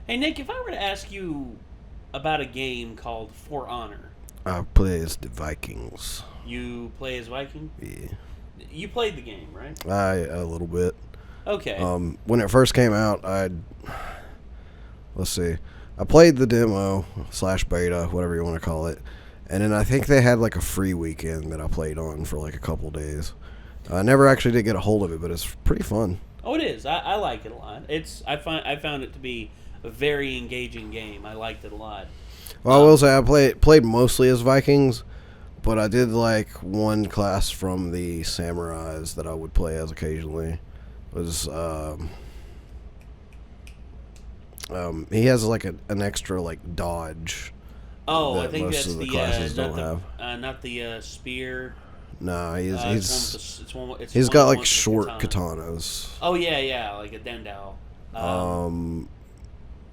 Hey Nick, if I were to ask you about a game called For Honor, I play as the Vikings. you play as Viking? Yeah, You played the game, right? a little bit. Okay. When it first came out, let's see, I played the demo slash beta, whatever you want to call it, and then I think they had like a free weekend that I played on for like a couple days. I never actually did get a hold of it, but it's pretty fun. Oh, it is. I like it a lot. I found it to be a very engaging game. I liked it a lot. Well, I will say I played mostly as Vikings, but I did like one class from the samurais that I would play as occasionally. It was he has like an extra like dodge Oh, I that think most that's of the the classes don't have. not the spear. Nah, It's he's one got of the like ones with the short katana. katanas. Oh yeah, like a dendao. Um,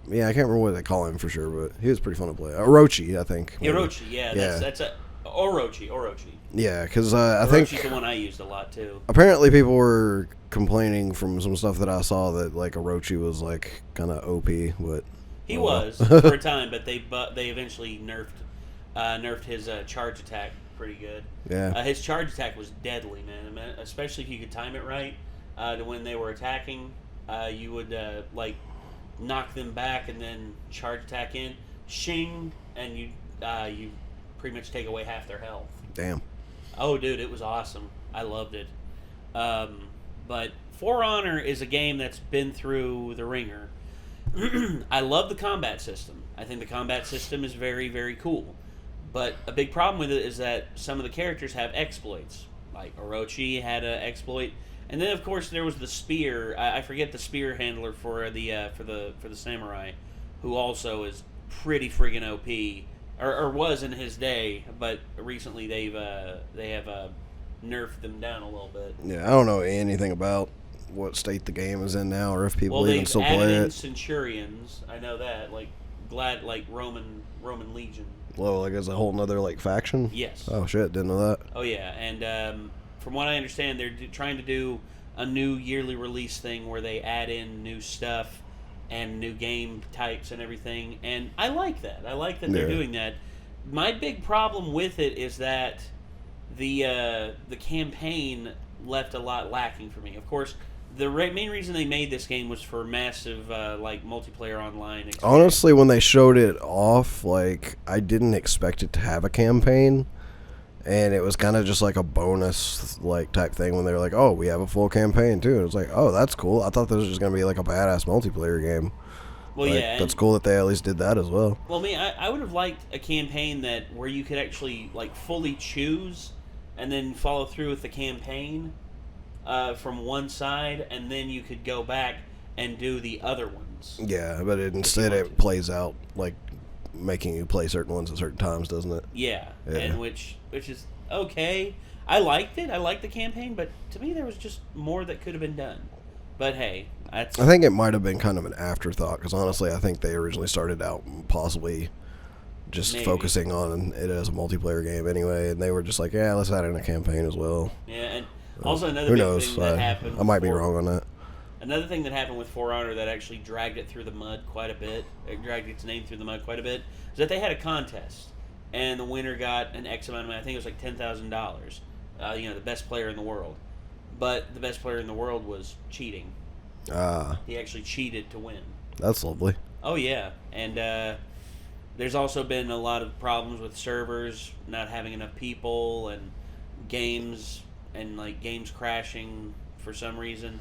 yeah, I can't remember what they call him for sure, but he was pretty fun to play. Orochi, I think. Maybe. Hirochi, yeah, that's a Orochi. Yeah, because I think Orochi's the one I used a lot too. apparently people were complaining from some stuff that I saw that like Orochi was like kind of OP, but He oh well. was for a time, but they eventually nerfed his charge attack pretty good. Yeah. His charge attack was deadly, man. I mean, especially if you could time it right to when they were attacking. You would like knock them back and then charge attack in, shing, and you pretty much take away half their health. Damn. Oh, dude, it was awesome. I loved it. But For Honor is a game that's been through the ringer. I love the combat system. I think the combat system is very, very cool. But a big problem with it is that some of the characters have exploits. Like Orochi had an exploit, and then of course there was the spear. I forget the spear handler for the samurai, who also is pretty friggin' OP, or was in his day. But recently they have nerfed them down a little bit. Yeah, I don't know anything about what state the game is in now, or if people Well, even they've still added play in it. centurions. I know that, like Roman Legion. Well, like as a whole nother like faction. Yes. Oh shit, didn't know that. Oh yeah, and from what I understand, they're trying to do a new yearly release thing where they add in new stuff and new game types and everything. And I like that. I like that they're Yeah. doing that. My big problem with it is that the campaign left a lot lacking for me. Of course, the main reason they made this game was for massive like multiplayer online experience. Honestly, when they showed it off, like I didn't expect it to have a campaign, and it was kind of just like a bonus like type thing when they were like, "Oh, we have a full campaign too." And it was like, "Oh, that's cool." I thought this was just gonna be like a badass multiplayer game. Well, Like, yeah, that's cool that they at least did that as well. well, me, I would have liked a campaign that where you could actually like fully choose and then follow through with the campaign from one side, and then you could go back and do the other ones. Yeah, but instead want it to. plays out like making you play certain ones at certain times, doesn't it? Yeah, Yeah. and which is okay. I liked it. I liked the campaign, but to me there was just more that could have been done. But hey, that's I think it might have been kind of an afterthought because honestly, I think they originally started out possibly just Maybe. focusing on it as a multiplayer game anyway, and they were just like, yeah, let's add in a campaign as well. yeah. And also another Who big knows? thing that happened. I might be for- wrong on that. Another thing that happened with For Honor that actually dragged it through the mud quite a bit, it dragged its name through the mud quite a bit, is that they had a contest, and the winner got an X amount of money. I think it was like $10,000. The best player in the world. But the best player in the world was cheating. Ah, He actually cheated to win. that's lovely. Oh yeah, and there's also been a lot of problems with servers not having enough people and games games crashing for some reason.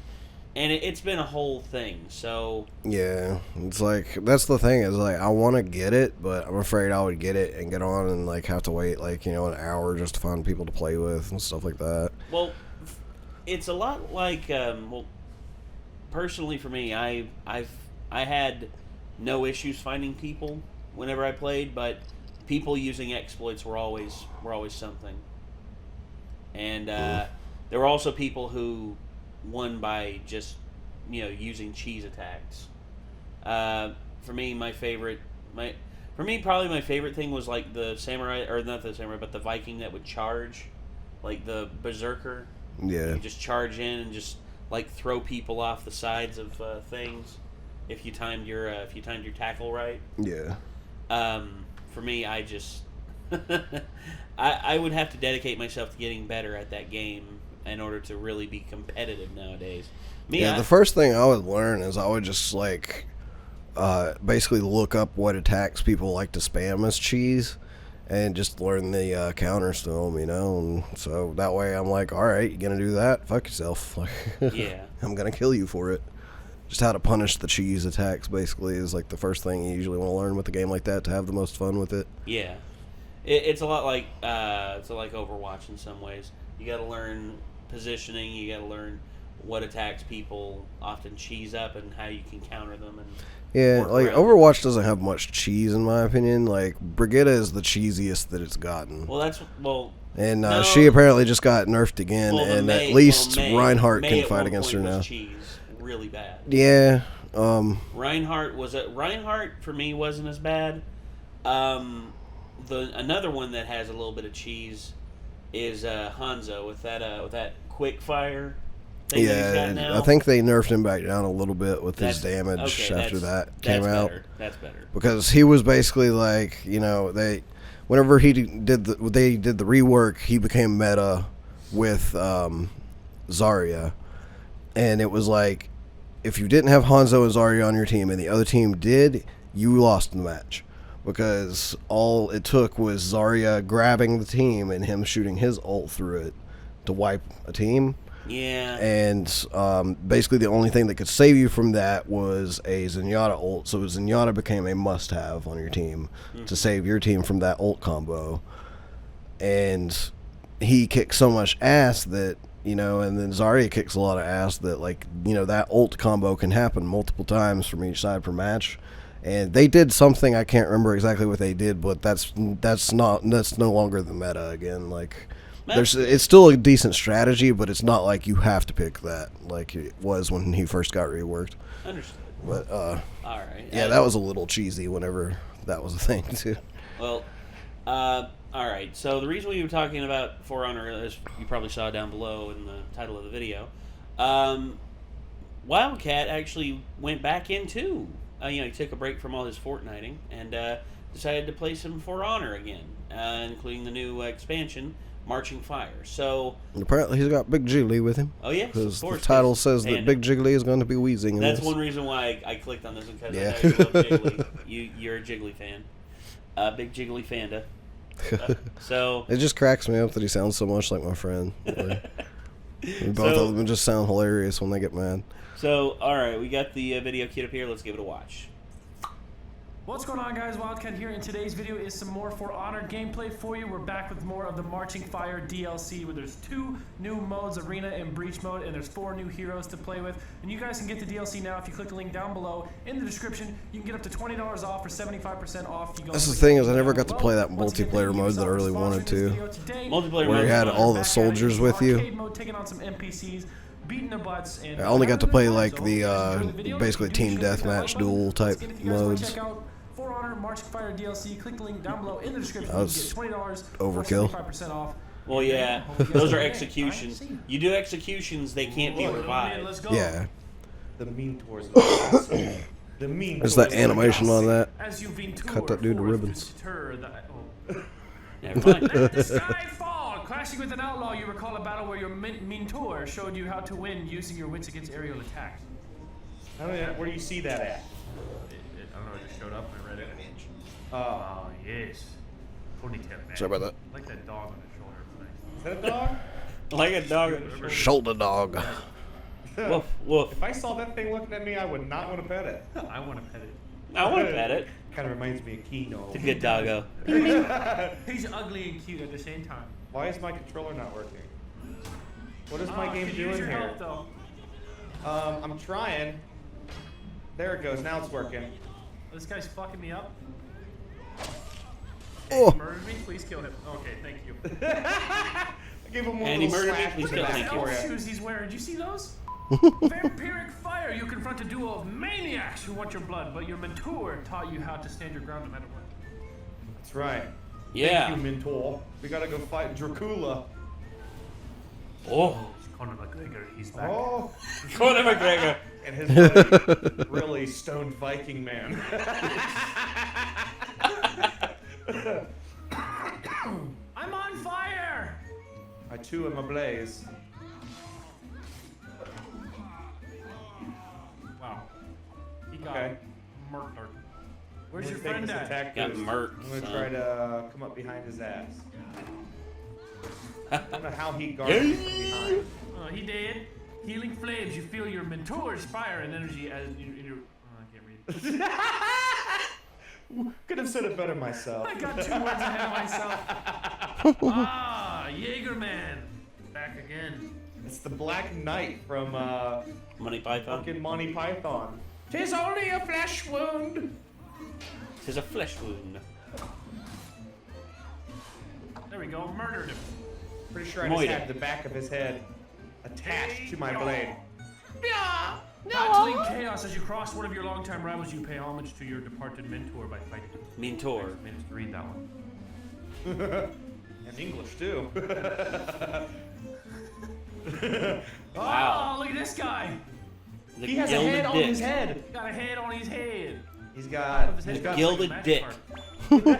And it's been a whole thing. So Yeah, it's like that's the thing is like I want to get it, but I'm afraid I would get it and get on and like have to wait like an hour just to find people to play with and stuff like that. well, it's a lot like personally for me, I had no issues finding people whenever I played, but people using exploits were always something. And there were also people who won by just using cheese attacks. For me, probably my favorite thing was like the samurai, or not the samurai, but the Viking that would charge, like the berserker. Yeah, You just charge in and just like throw people off the sides of things. if you timed your tackle right. Yeah. For me, I just I would have to dedicate myself to getting better at that game in order to really be competitive nowadays. The first thing I would learn is I would just like basically look up what attacks people like to spam as cheese, and just learn the counters to them, and so that way I'm like, all right, you gonna do that? Fuck yourself. Yeah. I'm gonna kill you for it. Just how to punish the cheese attacks basically is like the first thing you usually want to learn with a game like that to have the most fun with it. Yeah, it's a lot like Overwatch in some ways. You got to learn positioning. You got to learn what attacks people often cheese up and how you can counter them. And yeah, like Overwatch doesn't have much cheese in my opinion. Like Brigitte is the cheesiest that it's gotten. And no, she apparently just got nerfed again, and at least Reinhardt May can fight against her now. Cheese really bad. Yeah. Reinhardt for me wasn't as bad. Another one that has a little bit of cheese is Hanzo with that quick fire thing that he's got now. I think they nerfed him back down a little bit with his damage after that came out. That's better. Because he was basically like, whenever they did the rework, he became meta with Zarya, and it was like, if you didn't have Hanzo and Zarya on your team and the other team did, you lost the match. Because all it took was Zarya grabbing the team and him shooting his ult through it to wipe a team. Yeah. And basically the only thing that could save you from that was a Zenyatta ult. So Zenyatta became a must-have on your team to save your team from that ult combo. And he kicked so much ass that, and then Zarya kicks a lot of ass that, that ult combo can happen multiple times from each side per match. And they did something, I can't remember exactly what they did, but that's no longer the meta again. It's still a decent strategy, but it's not like you have to pick that like it was when he first got reworked. Understood. But all right. Yeah, that was a little cheesy whenever that was a thing too. Well, all right. So the reason we were talking about For Honor, as you probably saw down below in the title of the video, Wildcat actually went back into. He took a break from all his Fortniting and decided to play some For Honor again, including the new expansion, Marching Fire. So and apparently he's got BIGJIGGLY with him. Oh, yes, because the title says that BIGJIGGLY is going to be wheezing. That's one reason why I clicked on this one, because I know you love Jiggly. You're a Jiggly fan. BIGJIGGLY Fanda. So it just cracks me up that he sounds so much like my friend. Both of them just sound hilarious when they get mad. So, all right, we got the video queued up here. Let's give it a watch. What's going on, guys? Wildcat here. In today's video is some more For Honor gameplay for you. We're back with more of the Marching Fire DLC, where there's 2 new modes, Arena and Breach mode, and there's 4 new heroes to play with. And you guys can get the DLC now if you click the link down below in the description. You can get up to $20 off or 75% off. That's the thing, is I never got to play that multiplayer mode that I really wanted to. Multiplayer where you had all the soldiers with you. Mode, taking on some NPCs. Beating their butts, and I only got to play like the basically team deathmatch duel type modes. For Honor Marching Fire DLC. Click the link down below in the description. That was overkill. 75% off. Well, yeah, those are executions. You do executions, they can't be revived. Yeah. The mean tours. The mean. There's that animation on that. Cut that dude to ribbons. Never mind. Let the sky fall. Clashing with an outlaw, you recall a battle where your mentor showed you how to win using your wits against aerial attacks. Where do you see that at? I don't know, it just showed up and I read it. Oh, yes. Ponytail man. Sorry about that. Like that dog on the shoulder. Is that a dog? Like a dog on the shoulder. Shoulder dog. Woof, woof. If I saw that thing looking at me, I would not want to pet it. I want to pet it. I want to pet it. Kind of reminds me of Kino. It's a good doggo. He's ugly and cute at the same time. Why is my controller not working? What is my game could doing use your here? help, though. I'm trying. There it goes. Now it's working. This guy's fucking me up. Oh. He murdered me. Please kill him. Okay, thank you. I gave him one And he little murdered me, slap please to the kill back him. for Elf you. shoes he's wearing. Did you see those? Vampiric fire. You confront a duo of maniacs who want your blood, but your mentor taught you how to stand your ground no matter what. That's right. Yeah. Thank you, mentor. We gotta go fight Dracula. Oh. It's Conor McGregor. He's back. Oh, Conor McGregor. and his buddy, really stoned Viking man. I'm on fire! I too am ablaze. Wow. He got Okay. murdered. Where's I'm your gonna take friend this at? attack Got boost. murked, I'm gonna son. try to come up behind his ass. I don't know how he guarded me from behind. He did. Healing flames. You feel your mentor's fire and energy as your. I can't read. Could have said it better myself. I got 2 words ahead of myself. Jaegerman. Back again. It's the Black Knight from Monty Python. fucking Monty Python. 'Tis only a flesh wound. Tis a flesh wound. There we go. Murdered him. Pretty sure I Moida. just had the back of his head attached to my blade. Battling chaos as you cross one of your longtime rivals, you pay homage to your departed mentor by fighting him. Mentor. Minutes to read that one. In English too. Wow. Oh, look at this guy. The He has a gilded head on dick. his head. Got a head on his head. He's got. His head's The got gilded like a dick. magic card.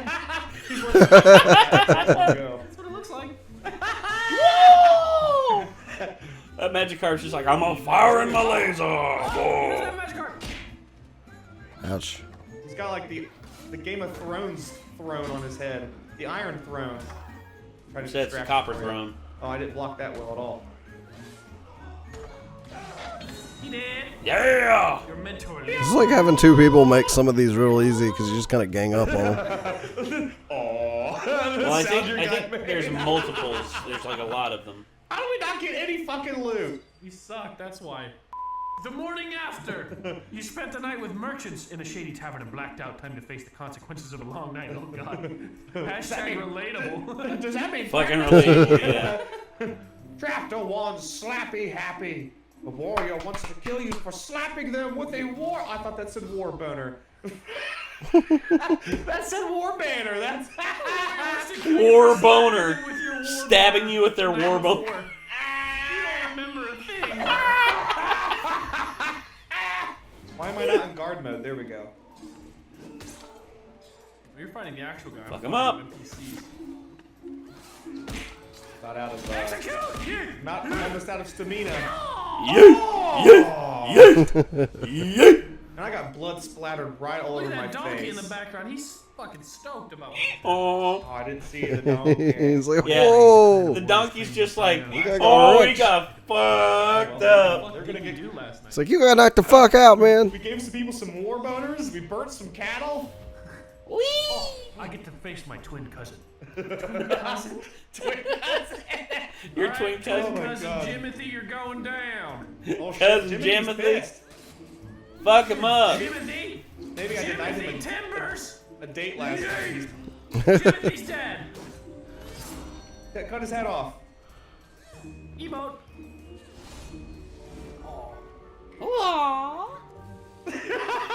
He's wearing go. That's what it looks like. Woo! That magic card's just like, I'm on fire in my laser. He doesn't have a Whoa. magic card. Ouch. He's got like the Game of Thrones throne on his head. The Iron Throne. Try to Said it's a distract copper him. throne. Oh, I didn't block that well at all. He did. Yeah! Your mentor. It's like having 2 people make some of these real easy because you just kind of gang up on them. Aww. Well, I think there's multiples. There's like a lot of them. How do we not get any fucking loot? You suck, that's why. The morning after, you spent the night with merchants in a shady tavern and blacked out. Time to face the consequences of a long night. Oh god. Hashtag relatable. Does that mean Fucking relatable, yeah. Draft a one slappy happy. A warrior wants to kill you for slapping them with a war. I thought that said war boner. That said war banner. That's War boner. Stabbing you with their war boner. You don't remember a thing. Why am I not in guard mode? There we go. You're fighting the actual guy. Fuck him up. NPCs. Not out of Execute! not almost out of stamina. Yeet! Yeet! Yeet! Yeet! And I got blood splattered right all Look over at my that donkey face. in the background. He's fucking stoked about it. Oh. Oh, I didn't see the donkey. He's like, Yeah. whoa. The donkey's just like, got oh, we rich." got fucked What up. the fuck did you do last night? It's like, you gotta knock the fuck out, man. We gave some people some war boners. We burnt some cattle. Oh, I get to face my twin cousin. Twin cousin. Your All twin right, cousin. Oh my cousin God. Timothy, you're going down. Oh, shit, Cousin Jimothy's Jimothy. pissed. Fuck him up. Timothy! Maybe I denied Timothy him Timbers! a date last night. He's Timothy's dead! cut his head off. Emote.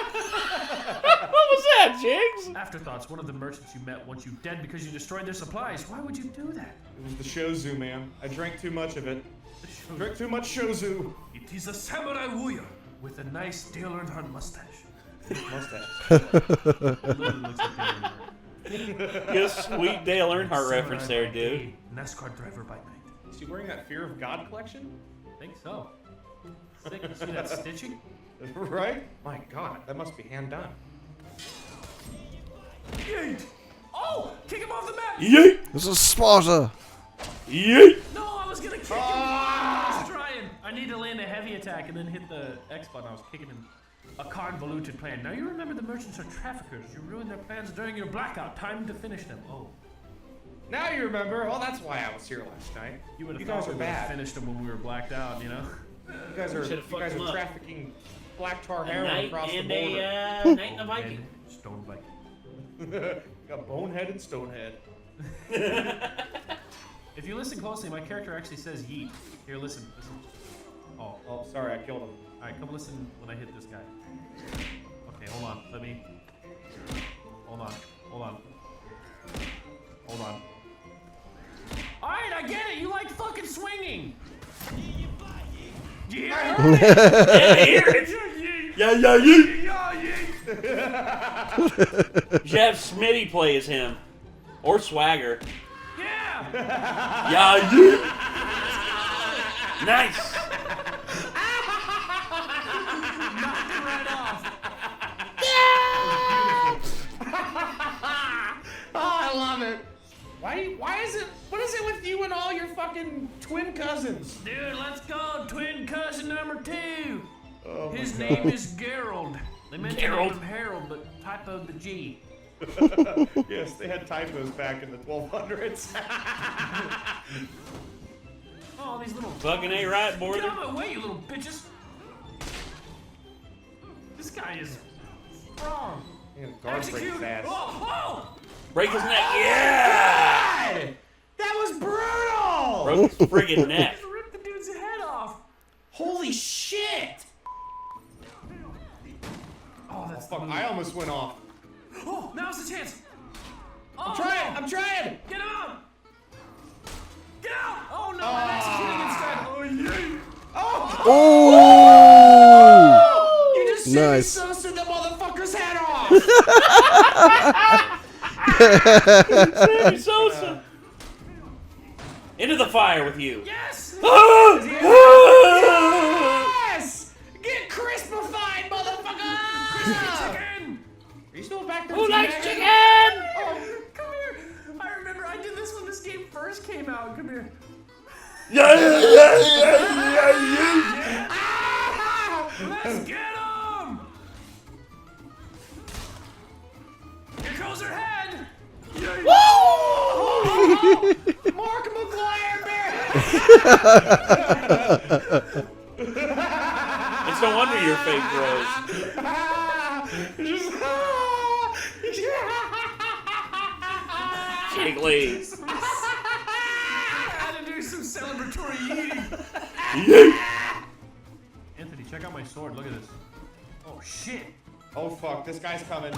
What was that, Jigs? Afterthoughts, one of the merchants you met once you dead because you destroyed their supplies. Why would you do that? It was the shozu, man. I drank too much of it. The show- Drank too much shozu. It is a samurai warrior with a nice Dale Earnhardt mustache. Mustache. Literally looks like Dale Earnhardt. Get a sweet Dale Earnhardt Samurai reference there, by dude. day, NASCAR driver by night. Is she wearing that Fear of God collection? I think so. Sick. You see that stitching? Right? My God, that must be hand done. Yeet! Oh! Kick him off the map! Yeet! This is Sparta. Yeet! No, I was gonna kick him! I was trying. I need to land a heavy attack and then hit the X button. I was kicking him. A convoluted plan. Now you remember the merchants are traffickers. You ruined their plans during your blackout. Time to finish them. Oh. Now you remember. Oh, that's why I was here last night. You would have guys thought are we would have bad. finished them when we were blacked out, you know? You guys are Should've fucked him up. trafficking black tar A heroin knight across the and border. a knight and a Viking. And Stone Viking. Got bonehead and stonehead. If you listen closely, my character actually says yeet. Here, listen. Listen. Oh. Oh, sorry, I killed him. Alright, come listen when I hit this guy. Okay, hold on. Let me. Hold on. Hold on. Hold on. Alright, I get it. You like fucking swinging. Yeah. Yeah. You should have Smitty play as him. Or Swagger. Yeah. Yeah. Nice. Knocked it right off. Oh, I love it. Why is it? What is it with you and all your fucking twin cousins? Dude, let's go. Twin cousin number 2. Oh my His God. name is Gerald. They meant to name Gerald. him Harold, but typoed the G. Yes, they had typos back in the 1200s. Oh, these little Fucking A right, Get border. out of my way, you little bitches. This guy is strong. Man, guard breaks Execute. fast. Oh. Break his neck. Yeah. God! That was brutal! Broke his friggin' neck. Rip the dude's head off. Holy shit! Oh, that's Fuck, the I almost went off. Oh, now's the chance. Oh, I'm trying! no. I'm trying! Get him out! Get out! Oh no, I'm executing instead. Oh yeah! Oh! Oh! You just Nice. Sosa the motherfucker's head off! Sammy Sosa. Into the fire with you. Yes! Yes! Get crispified, motherfucker! Chicken! Are you still back there? Who likes T-Bag? chicken? Oh, come here! I remember I did this when this game first came out. Come here. Yeah. Ah! Let's get him! Here goes her head! Mark McGuire, It's no wonder your fake grows. Jiggly. I had to do some celebratory eating. Anthony, check out my sword. Look at this. Oh shit! Oh fuck, this guy's coming.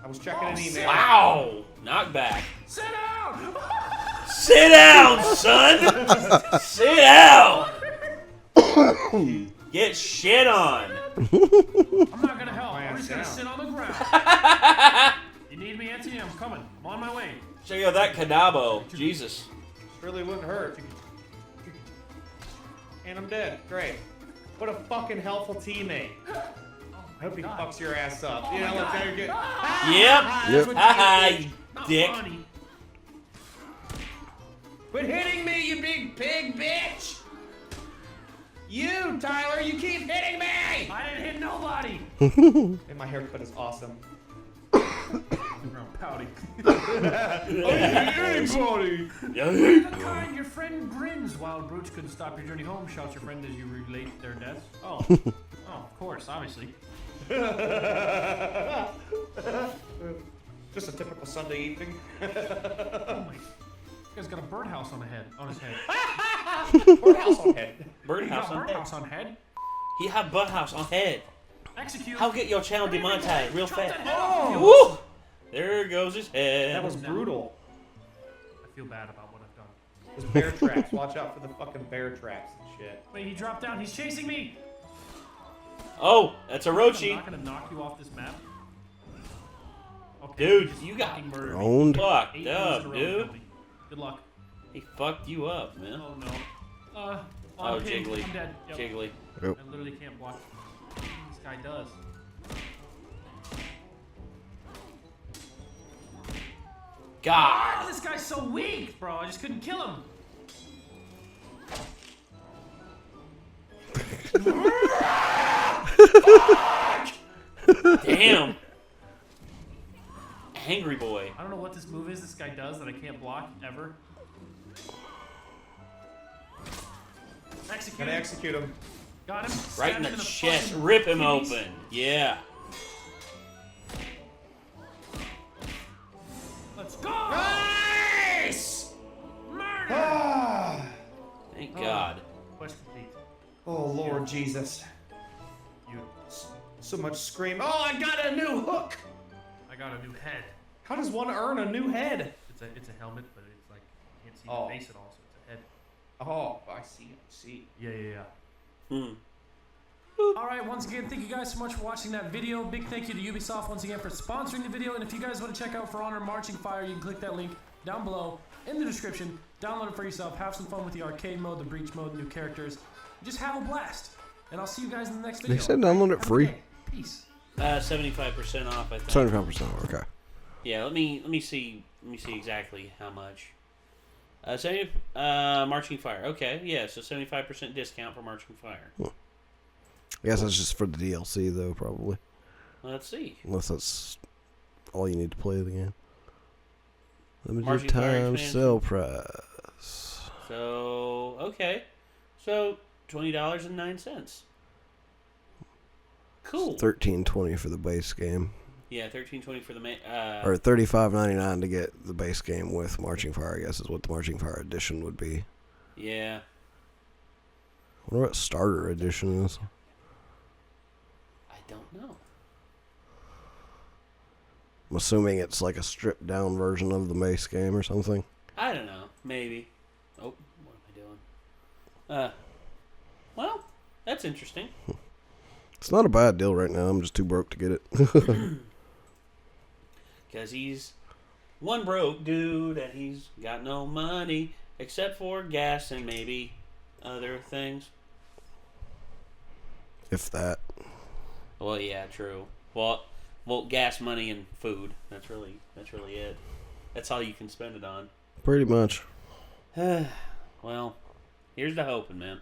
I was checking an email. Wow. Knockback. Sit down! Sit down, son. Sit down. Get shit on. I'm not gonna help. I'm just gonna sit on the ground. You need me, Anthony? I'm coming. I'm on my way. Check out that Kadabo. Jesus. Really wouldn't hurt. And I'm dead. Great. What a fucking helpful teammate. I hope he fucks your ass up. You know, look, there you go. Yep. Yep. Haha, you Not dick. funny. Quit hitting me, you big pig bitch! You, Tyler, you keep hitting me! I didn't hit nobody. And my haircut is awesome. I'm pouting. Anybody! The kind your friend grins while Brooch couldn't stop your journey home, shouts your friend as you relate their deaths. Oh. Oh, of course, obviously. Just a typical Sunday evening. Oh my. This guy's got a birdhouse on his head. Courthouse on head. He Birdhouse got on head. birdhouse on head. He had butthouse on head. Execute. How get your channel demonetized real Chop fast? that head off. Woo! There goes his head. That was brutal. I feel bad about what I've done. There's bear traps. Watch out for the fucking bear traps and shit. Wait, he dropped down. He's chasing me. Oh, that's a I'm Rochi. not gonna knock you off this map. Okay, Dude, just you got fucking murdered me. Owned. 8 Fucked moves in a up, row, dude. Billy. Good luck. He fucked you up, man. Oh no. Oh, I'm pinned. Jiggly. I'm dead. Yep. Jiggly. Yep. I literally can't block. This guy does. God. This guy's so weak, bro. I just couldn't kill him. Damn. Angry boy. I don't know what this move is this guy does that I can't block ever. Execute. Gonna execute him. Got him. Right Stabbed in him the chest. fucking Rip him kidneys. open. Yeah. Let's go. Nice! Murder. Ah. Thank God. Quest complete. Oh, Lord Jesus. You. So much scream. Oh, I got a new hook! I got a new head. How does one earn a new head? It's a helmet, but it's like you can't see Oh. the face at all, so it's a head. Oh, I see. Yeah. Hmm. All right, once again, thank you guys so much for watching that video. Big thank you to Ubisoft once again for sponsoring the video. And if you guys want to check out For Honor Marching Fire, you can click that link down below in the description. Download it for yourself. Have some fun with the arcade mode, the breach mode, new characters. Just have a blast. And I'll see you guys in the next video. They said download it free. Peace. 75% off, I think. 75%. Okay. Yeah, let me see exactly how much. Marching Fire. Okay, yeah, so 75% discount for Marching Fire. I guess that's just for the DLC though, probably. Let's see. Unless that's all you need to play the game. Limited Marching Fire time expansion. sale price. So okay, so $20.09. Cool. $13.20 for the base game. Yeah, $13.20 for the main. Or $35.99 to get the base game with Marching Fire, I guess is what the Marching Fire edition would be. Yeah. I wonder what starter edition is. I don't know. I'm assuming it's like a stripped down version of the base game or something. I don't know. Maybe. Oh, what am I doing? Well, that's interesting. It's not a bad deal right now. I'm just too broke to get it. Because he's one broke dude and he's got no money except for gas and maybe other things. If that. Well, yeah, true. Well, gas, money, and food. That's really it. That's all you can spend it on. Pretty much. Well, here's to hoping, man.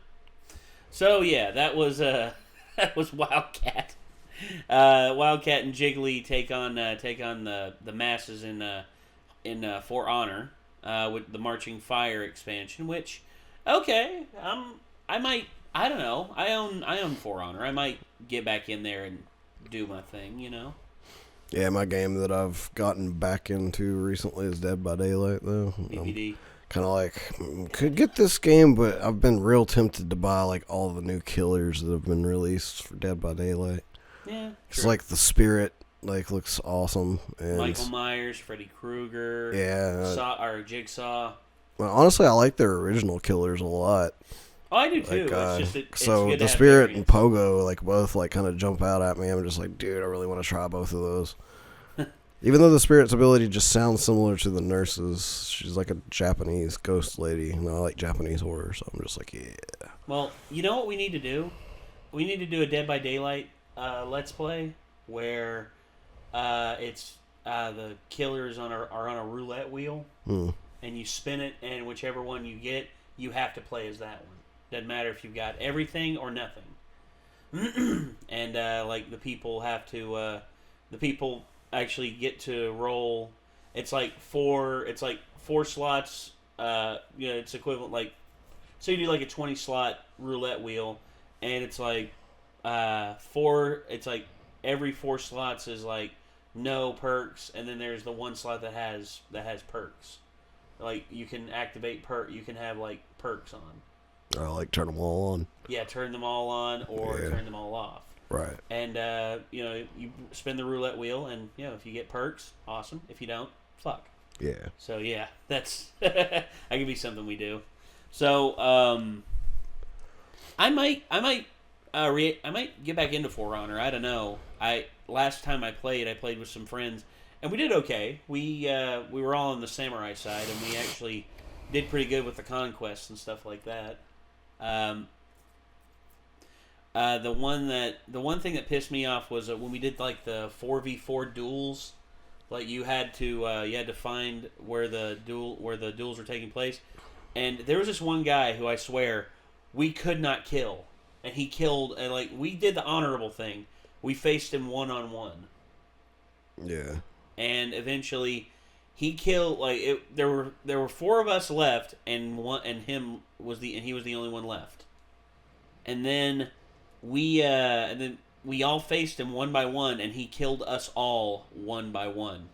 So yeah, that was Wildcat. Wildcat and Jiggly take on the masses in For Honor with the Marching Fire expansion. Which, okay, I don't know. I own For Honor. I might get back in there and do my thing, you know. Yeah, my game that I've gotten back into recently is Dead by Daylight, though. BBD. Kind of like, could get this game, but I've been real tempted to buy like all the new killers that have been released for Dead by Daylight. Yeah, It's like the spirit, like, looks awesome. And Michael Myers, Freddy Krueger, yeah, Jigsaw. Well, honestly, I like their original killers a lot. Oh, I do too. Like, it's just it's so good to the have spirit and variants. Pogo, like, both like kind of jump out at me. I'm just like, dude, I really want to try both of those. Even though the spirit's ability just sounds similar to the nurse's, she's like a Japanese ghost lady. And I like Japanese horror, so I'm just like, yeah. Well, you know what we need to do? We need to do a Dead by Daylight Let's Play where it's the killers are on a roulette wheel, and you spin it, and whichever one you get, you have to play as that one. Doesn't matter if you've got everything or nothing. And like the people have to, the people actually get to roll. It's like four slots. It's equivalent, like, so you do like a 20 slot roulette wheel, and it's like it's like every 4 slots is like no perks, and then there's the one slot that has perks. Like you can activate you can have like perks on. I like turn them all on. Yeah, turn them all on or turn them all off. Right. And you spin the roulette wheel, and if you get perks, awesome. If you don't, fuck. Yeah. So yeah, that's that could be something we do. So I might get back into For Honor. I don't know. Last time I played with some friends, and we did okay. We were all on the samurai side, and we actually did pretty good with the conquests and stuff like that. The one thing that pissed me off was when we did like the 4v4 duels. Like you had to find where the duels were taking place, and there was this one guy who I swear we could not kill, and he killed. And like we did the honorable thing, we faced him 1-on-1. Yeah. And eventually, he killed. Like there were 4 of us left, and he was the only one left. And then we all faced him 1 by 1, and he killed us all 1 by 1.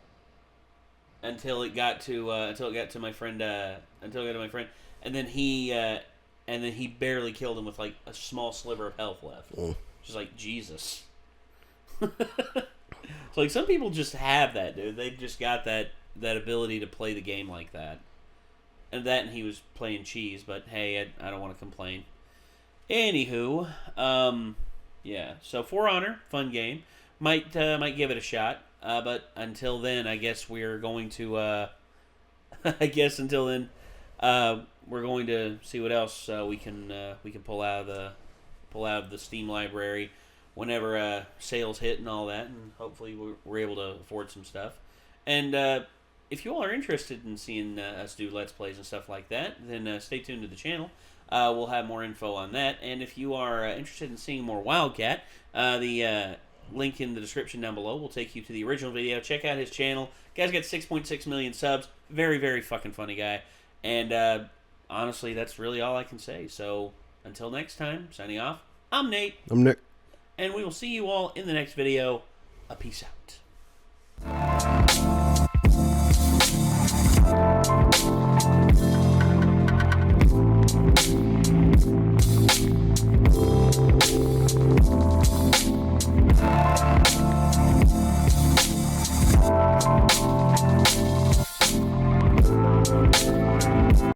Until it got to my friend. And then he barely killed him with like a small sliver of health left. Just like Jesus. So like some people just have that, dude. They've just got that ability to play the game like that. and he was playing cheese. But hey, I don't want to complain. Anywho, yeah. So For Honor, fun game. Might give it a shot. But until then, I guess we're going to. I guess until then, we're going to see what else we can pull out of the Steam library whenever sales hit and all that, and hopefully we're able to afford some stuff. And if you all are interested in seeing us do Let's Plays and stuff like that, then stay tuned to the channel. We'll have more info on that. And if you are interested in seeing more Wildcat, the link in the description down below will take you to the original video. Check out his channel. Guy's got 6.6 million subs. Very, very fucking funny guy. And honestly, that's really all I can say. So until next time, signing off, I'm Nate. I'm Nick. And we will see you all in the next video. Peace out.